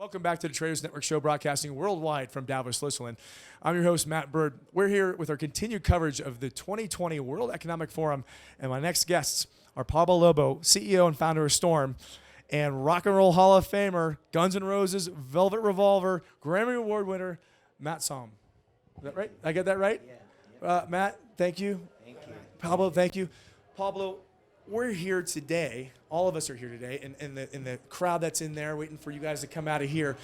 Welcome back to the Traders Network show, broadcasting worldwide from Davos, Switzerland. I'm your host, Matt Bird. We're here with our continued coverage of the 2020 World Economic Forum, and my next guests are Pablo Lobo, CEO and founder of Sthorm, and Rock and Roll Hall of Famer, Guns N' Roses, Velvet Revolver, Grammy Award winner, Matt Sorum. Is that right? I get that right? Yeah. Matt, thank you. Thank you. Pablo, thank you. Pablo, we're here today. All of us are here today, and the crowd that's in there waiting for you guys to come out of here,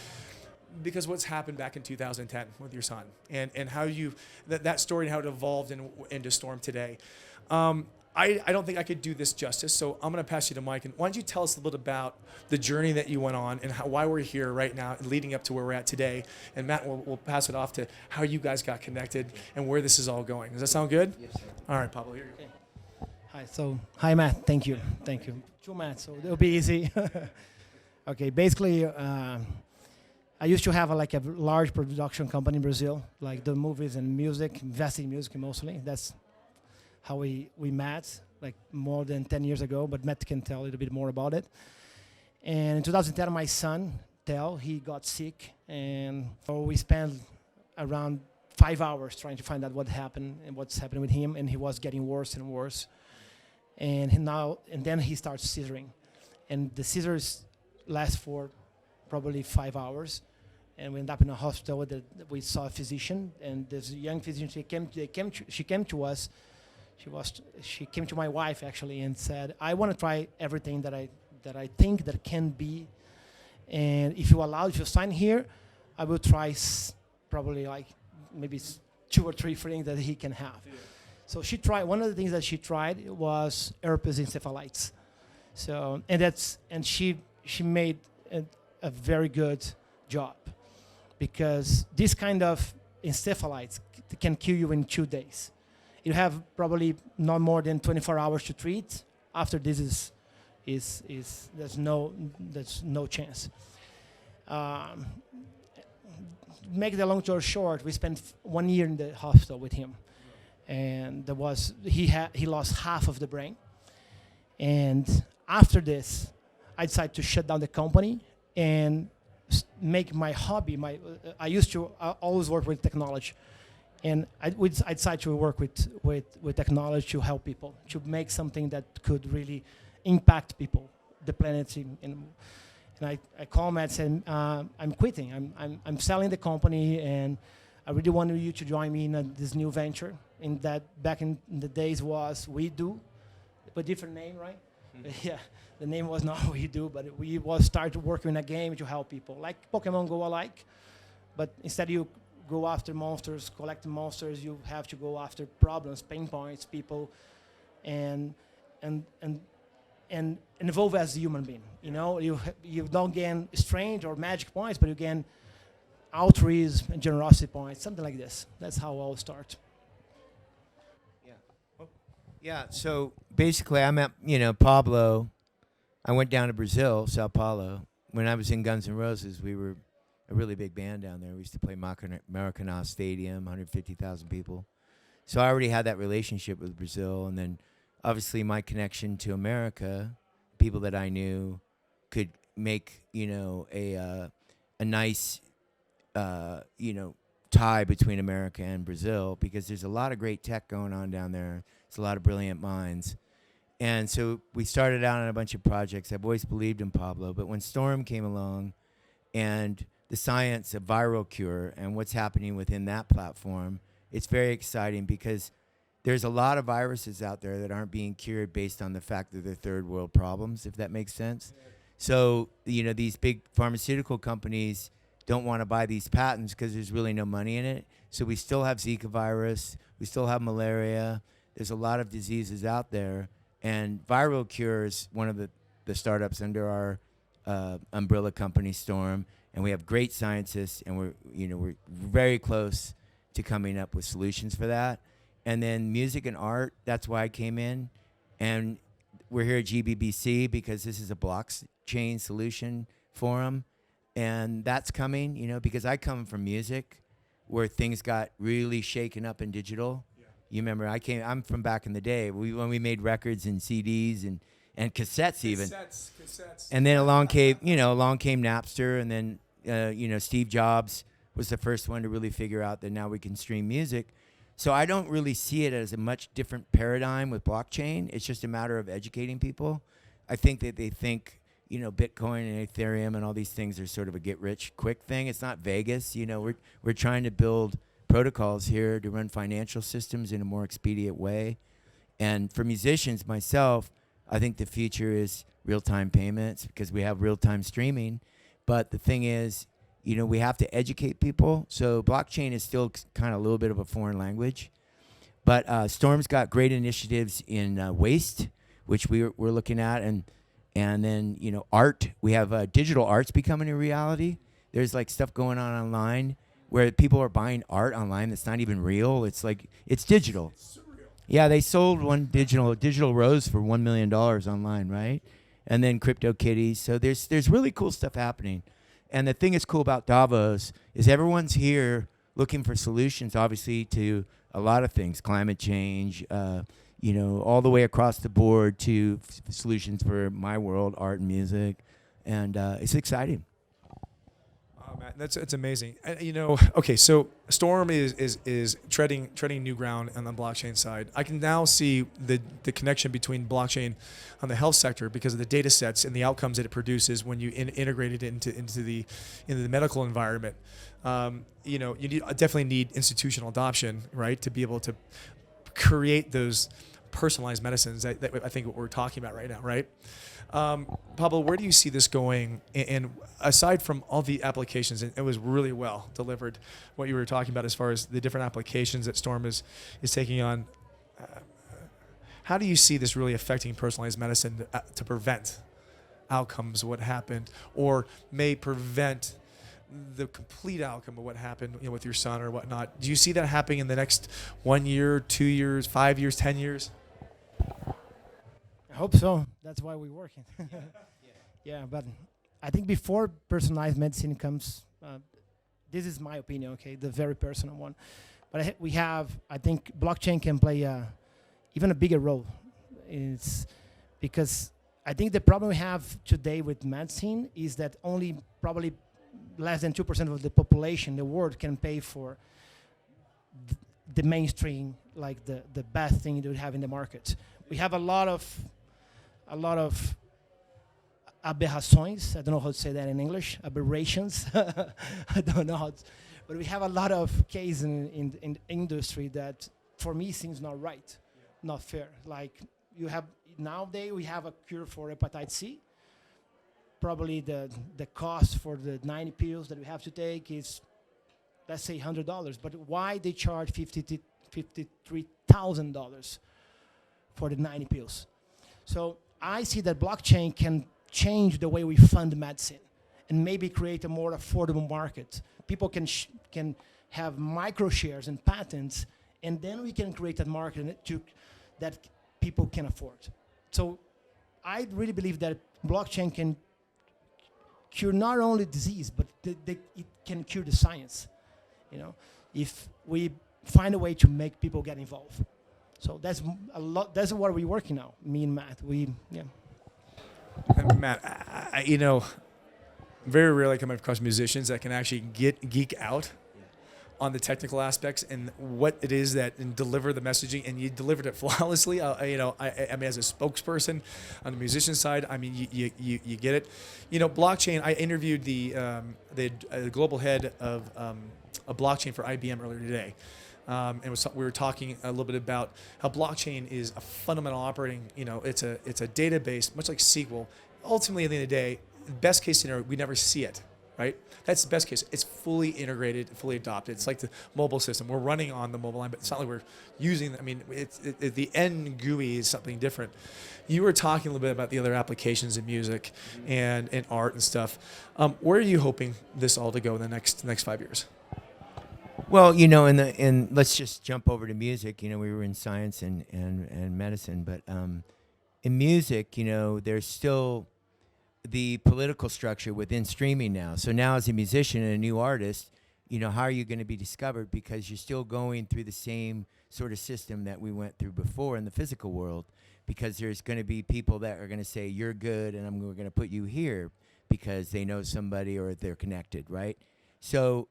because what's happened back in 2010 with your son, and how you that story and how it evolved into Sthorm today. I don't think I could do this justice, so I'm going to pass you to Mike. And why don't you tell us a little about the journey that you went on and why we're here right now, leading up to where we're at today. And Matt, we'll pass it off to how you guys got connected and where this is all going. Does that sound good? Yes, sir. All right, Pablo, here you go. Hi Matt, thank you. To Matt, so it'll be easy. Okay, basically, I used to have a large production company in Brazil, like the movies and music, investing in music mostly. That's how we met, like more than 10 years ago, but Matt can tell a little bit more about it. And in 2010, my son, he got sick, and so we spent around 5 hours trying to find out what happened and what's happening with him, and he was getting worse and worse. And then he starts scissoring, and the scissors last for probably 5 hours, and we ended up in a hospital. We saw a physician, and this young physician, she came to us. She came to my wife actually and said, "I want to try everything that I think that can be, and if you sign here, I will try probably like maybe 2 or 3 things that he can have." Yeah. So she tried. One of the things that she tried was herpes encephalitis. So and she made a very good job, because this kind of encephalitis can kill you in 2 days. You have probably not more than 24 hours to treat. After this there's no chance. Make the long story short, we spent 1 year in the hospital with him. And he lost half of the brain. And after this, I decided to shut down the company and make my hobby. I used to always work with technology, and I decided to work with technology to help people, to make something that could really impact people, the planet. And I called Matt and said, "I'm quitting. I'm selling the company, and I really wanted you to join me in this new venture." In that, back in the days was We Do, but different name, right? Mm-hmm. Yeah, the name was not We Do, but we started working in a game to help people, like Pokemon Go alike. But instead you go after monsters, collect monsters, you have to go after problems, pain points, people, and evolve as a human being. You know, you don't gain strength or magic points, but you gain altruism and generosity points, something like this. That's how I'll start. Yeah, so basically I met, Pablo. I went down to Brazil, Sao Paulo. When I was in Guns N' Roses, we were a really big band down there. We used to play Maracanã Stadium, 150,000 people. So I already had that relationship with Brazil. And then obviously my connection to America, people that I knew could make, a nice, tie between America and Brazil, because there's a lot of great tech going on down there. There's a lot of brilliant minds. And so we started out on a bunch of projects. I've always believed in Pablo, but when Sthorm came along and the science of viral cure and what's happening within that platform, it's very exciting, because there's a lot of viruses out there that aren't being cured based on the fact that they're third world problems, if that makes sense. Yeah. So, these big pharmaceutical companies don't want to buy these patents because there's really no money in it. So we still have Zika virus, we still have malaria. There's a lot of diseases out there, and Viral Cure is one of the startups under our umbrella company, Sthorm, and we have great scientists, and we're very close to coming up with solutions for that. And then music and art, that's why I came in, and we're here at GBBC because this is a blockchain solution forum. And that's coming, because I come from music where things got really shaken up in digital. Yeah. You remember, I'm from back in the day when we made records and CDs and cassettes even. Cassettes. And then along came Napster, and then Steve Jobs was the first one to really figure out that now we can stream music. So I don't really see it as a much different paradigm with blockchain. It's just a matter of educating people. I think that they think, Bitcoin and Ethereum and all these things are sort of a get-rich-quick thing. It's not Vegas. We're trying to build protocols here to run financial systems in a more expedient way. And for musicians, myself, I think the future is real-time payments because we have real-time streaming. But the thing is, we have to educate people. So blockchain is still kind of a little bit of a foreign language. But Sthorm's got great initiatives in waste, which we're looking at. And then, art. We have digital arts becoming a reality. There's like stuff going on online where people are buying art online that's not even real. It's digital. Yeah, they sold one digital rose for $1 million online, right? And then crypto kitties. So there's really cool stuff happening. And the thing that's cool about Davos is everyone's here looking for solutions, obviously, to a lot of things, climate change, all the way across the board to solutions for my world, art and music. And it's exciting. Oh, man, it's amazing. Okay, so Sthorm is treading new ground on the blockchain side. I can now see the connection between blockchain on the health sector because of the data sets and the outcomes that it produces when you integrate it into the medical environment. You definitely need institutional adoption, right, to be able to create those personalized medicines that I think what we're talking about right now, right? Pablo, where do you see this going? And aside from all the applications, and it was really well delivered, what you were talking about as far as the different applications that Sthorm is taking on. How do you see this really affecting personalized medicine to prevent outcomes of what happened, or may prevent the complete outcome of what happened with your son or whatnot? Do you see that happening in the next 1 year, 2 years, 5 years, 10 years? I hope so. That's why we're working. Yeah, but I think before personalized medicine comes, this is my opinion, okay, the very personal one. But I think blockchain can play even a bigger role. It's because I think the problem we have today with medicine is that only probably less than 2% of the population in the world can pay for the mainstream, like the best thing that we have in the market. We have a lot of aberrações. I don't know how to say that in English. Aberrations. I don't know how to, but we have a lot of cases in the industry that for me seems not right, not fair. Like nowadays we have a cure for hepatitis C. Probably the cost for the 90 pills that we have to take is, let's say, $100. But why they charge $53,000 for the 90 pills? So I see that blockchain can change the way we fund medicine and maybe create a more affordable market. People can have micro shares and patents, and then we can create a market that people can afford. So I really believe that blockchain can cure not only disease, but it can cure the science, if we find a way to make people get involved. So that's a lot. That's what we're working now. Me and Matt. And Matt, very rarely come across musicians that can actually geek out on the technical aspects and what it is and deliver the messaging, and you delivered it flawlessly. I mean, as a spokesperson on the musician side, I mean, you get it. Blockchain. I interviewed the global head of a blockchain for IBM earlier today. And we were talking a little bit about how blockchain is a fundamental operating, it's a database, much like SQL. Ultimately, at the end of the day, best case scenario, we never see it, right? That's the best case. It's fully integrated, fully adopted. It's like the mobile system. We're running on the mobile line, but it's not like we're using, the end GUI is something different. You were talking a little bit about the other applications in music and art and stuff. Where are you hoping this all to go in the next 5 years? Well, in let's just jump over to music. We were in science and medicine, but in music, there's still the political structure within streaming now. So now as a musician and a new artist, how are you going to be discovered? Because you're still going through the same sort of system that we went through before in the physical world, because there's going to be people that are going to say, you're good, and we're going to put you here. because they know somebody or they're connected, right? So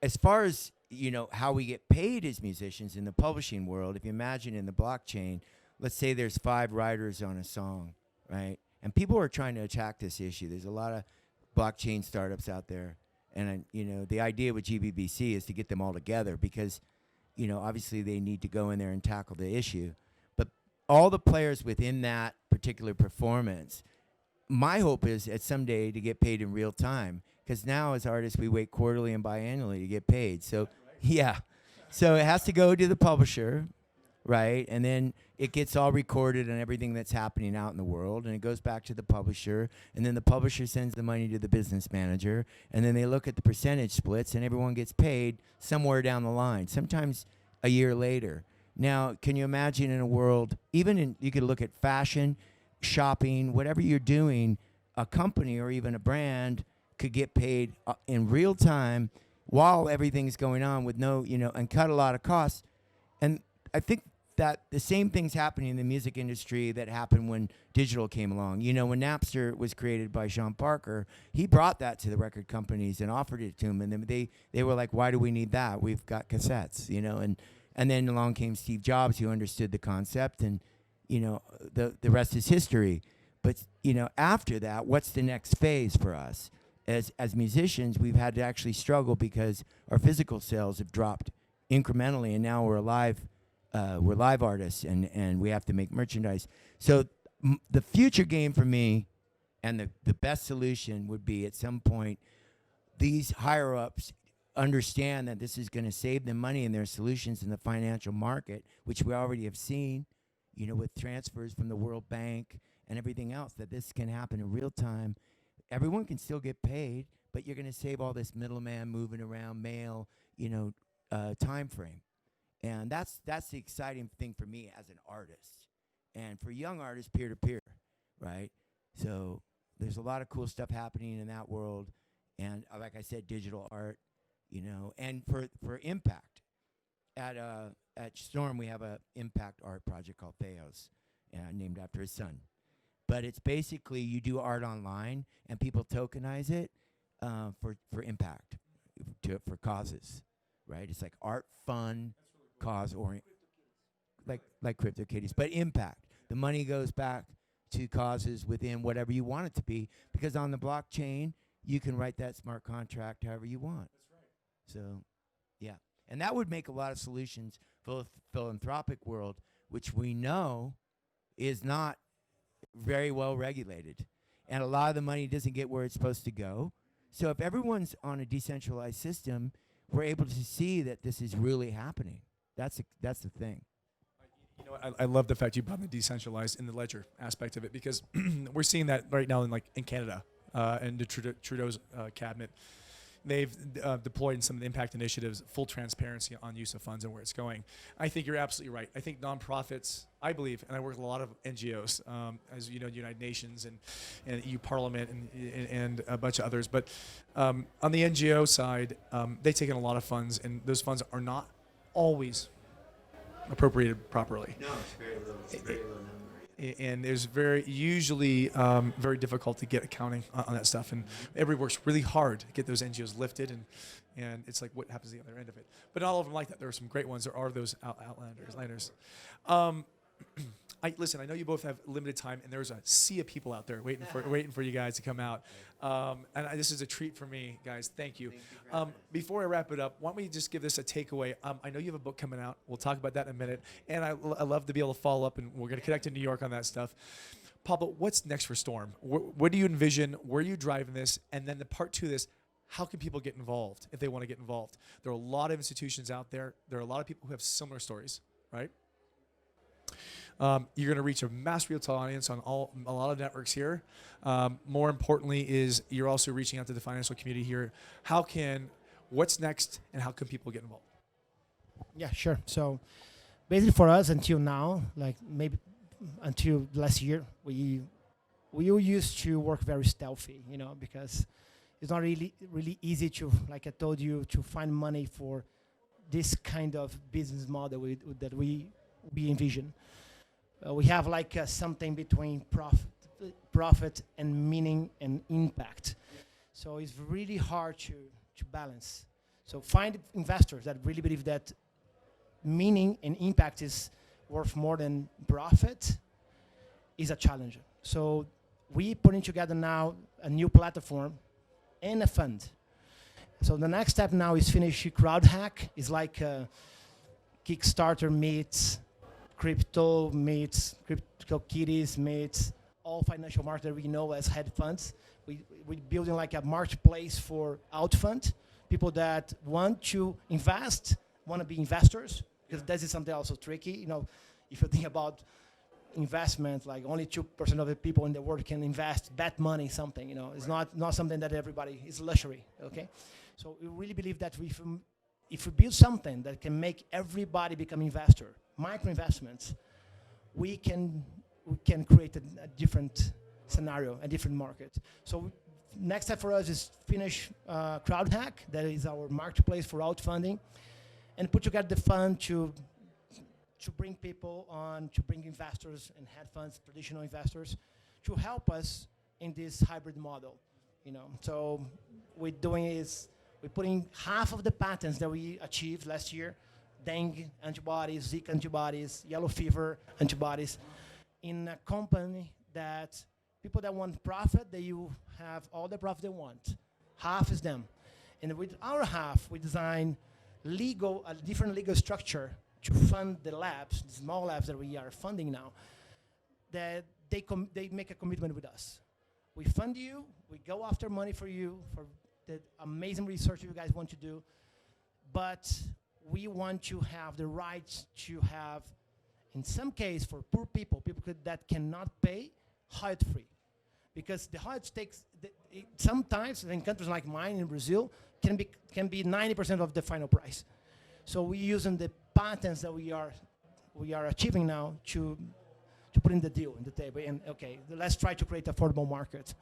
as far as, how we get paid as musicians in the publishing world, if you imagine in the blockchain, let's say there's 5 writers on a song, right? And people are trying to attack this issue. There's a lot of blockchain startups out there. And, the idea with GBBC is to get them all together because, obviously they need to go in there and tackle the issue. But all the players within that particular performance, my hope is at someday to get paid in real time. Because now as artists, we wait quarterly and biannually to get paid. So, yeah. So it has to go to the publisher, right? And then it gets all recorded and everything that's happening out in the world. And it goes back to the publisher. And then the publisher sends the money to the business manager. And then they look at the percentage splits and everyone gets paid somewhere down the line, sometimes a year later. Now, can you imagine in a world, you could look at fashion, shopping, whatever you're doing, a company or even a brand could get paid in real time while everything's going on with no, and cut a lot of costs. And I think that the same thing's happening in the music industry that happened when digital came along. When Napster was created by Sean Parker, he brought that to the record companies and offered it to them. And then they were like, why do we need that? We've got cassettes, and then along came Steve Jobs, who understood the concept, and, the rest is history. But, after that, what's the next phase for us? As musicians, we've had to actually struggle because our physical sales have dropped incrementally, and now we're live artists, and we have to make merchandise. So the future game for me, and the best solution would be at some point, these higher-ups understand that this is going to save them money in their solutions in the financial market, which we already have seen, with transfers from the World Bank and everything else, that this can happen in real time. Everyone can still get paid, but you're going to save all this middleman moving around, mail, time frame. And that's the exciting thing for me as an artist. And for young artists, peer-to-peer, right? So there's a lot of cool stuff happening in that world. And like I said, digital art, and for impact. At Sthorm, we have an impact art project called Theos, named after his son. But it's basically you do art online and people tokenize it for impact, for causes, right? It's like art, fun, cause orient, like CryptoKitties, but impact. The money goes back to causes within whatever you want it to be, because on the blockchain you can write that smart contract however you want. That's right. So, yeah, and that would make a lot of solutions for the philanthropic world, which we know is not very well regulated, and a lot of the money doesn't get where it's supposed to go. So if everyone's on a decentralized system, we're able to see that this is really happening. That's the thing. I love the fact you brought the decentralized in the ledger aspect of it, because we're seeing that right now in Canada and the Trudeau's cabinet. They've deployed in some of the impact initiatives full transparency on use of funds and where it's going. I think you're absolutely right. I think nonprofits, I believe, and I work with a lot of NGOs, as you know, United Nations and EU Parliament and a bunch of others. But on the NGO side, they take in a lot of funds, and those funds are not always appropriated properly. No, it's very little. It's a very low number. And there's usually very difficult to get accounting on that stuff, and everybody works really hard to get those NGOs lifted, and it's like, what happens at the other end of it? But not all of them like that. There are some great ones. There are those outlanders. Listen, I know you both have limited time, and there's a sea of people out there waiting for you guys to come out. This is a treat for me, guys. Thank you. Before I wrap it up, why don't we just give this a takeaway? I know you have a book coming out. We'll talk about that in a minute. And I love to be able to follow up, and we're going to connect in New York on that stuff. Pablo, what's next for Sthorm? What do you envision? Where are you driving this? And then the part 2 of this, how can people get involved if they want to get involved? There are a lot of institutions out there. There are a lot of people who have similar stories, right? You're going to reach a mass real audience on a lot of networks here. More importantly is you're also reaching out to the financial community here. What's next, and how can people get involved? Yeah, sure. So basically for us until now, like maybe until last year, we used to work very stealthy, because it's not really easy to, like I told you, to find money for this kind of business model that we envision. We have like something between profit and meaning and impact. So it's really hard to balance. So find investors that really believe that meaning and impact is worth more than profit is a challenge. So we putting together now a new platform and a fund. So the next step now is finish CrowdHack. It's like Kickstarter meets crypto meets Equities meets all financial markets that we know as hedge funds. We're building like a marketplace for out fund, people that want to invest, want to be investors, because this is something also tricky. You know, if you think about investment, like only 2% of the people in the world can invest, bet money in something. You know, it's not something that everybody, it's luxury. Okay, so we really believe that if we build something that can make everybody become investor, micro investments, we can create a different scenario, a different market. So next step for us is finish CrowdHack, that is our marketplace for outfunding, and put together the fund to bring people on, to bring investors and hedge funds, traditional investors, to help us in this hybrid model. You know, so we're putting half of the patents that we achieved last year, dengue antibodies, Zika antibodies, yellow fever antibodies, in a company that people that want profit, that you have all the profit they want. Half is them. And with our half, we design a different legal structure to fund the labs, the small labs that we are funding now, that they make a commitment with us. We fund you, we go after money for you, for the amazing research you guys want to do, but we want to have the rights to have, in some case, for poor people that cannot pay, royalty-free. Because the royalty takes, sometimes in countries like mine in Brazil, can be 90% of the final price. So we're using the patents that we are achieving now to put in the deal, in the table, and okay, let's try to create affordable market.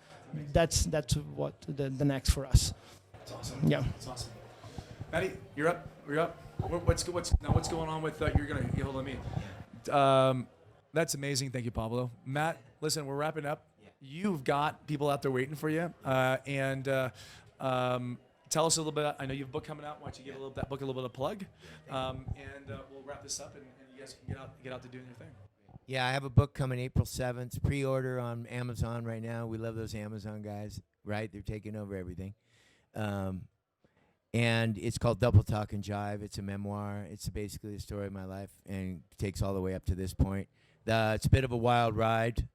That's what the next for us. That's awesome. Yeah. That's awesome. Matty, you're up. You're up. What's going on with you're gonna get hold of me? That's amazing. Thank you, Pablo. Matt, listen, we're wrapping up. Yeah. You've got people out there waiting for you, and tell us a little bit. I know you have a book coming out. Why don't you give that book a little bit of plug, and we'll wrap this up, and you guys can get out to doing your thing. Yeah, I have a book coming April 7th. Pre-order on Amazon right now. We love those Amazon guys, right? They're taking over everything. And it's called Double Talk and Jive. It's a memoir. It's basically the story of my life and takes all the way up to this point. It's a bit of a wild ride.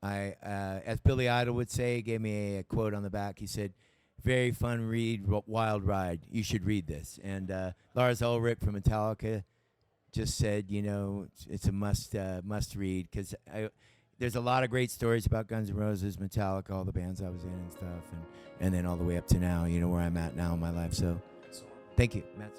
As Billy Idol would say, he gave me a quote on the back. He said, "Very fun read, wild ride. You should read this." And Lars Ulrich from Metallica just said, you know, it's a must read, because there's a lot of great stories about Guns N' Roses, Metallica, all the bands I was in and stuff, and then all the way up to now, you know, where I'm at now in my life. So thank you, Matt.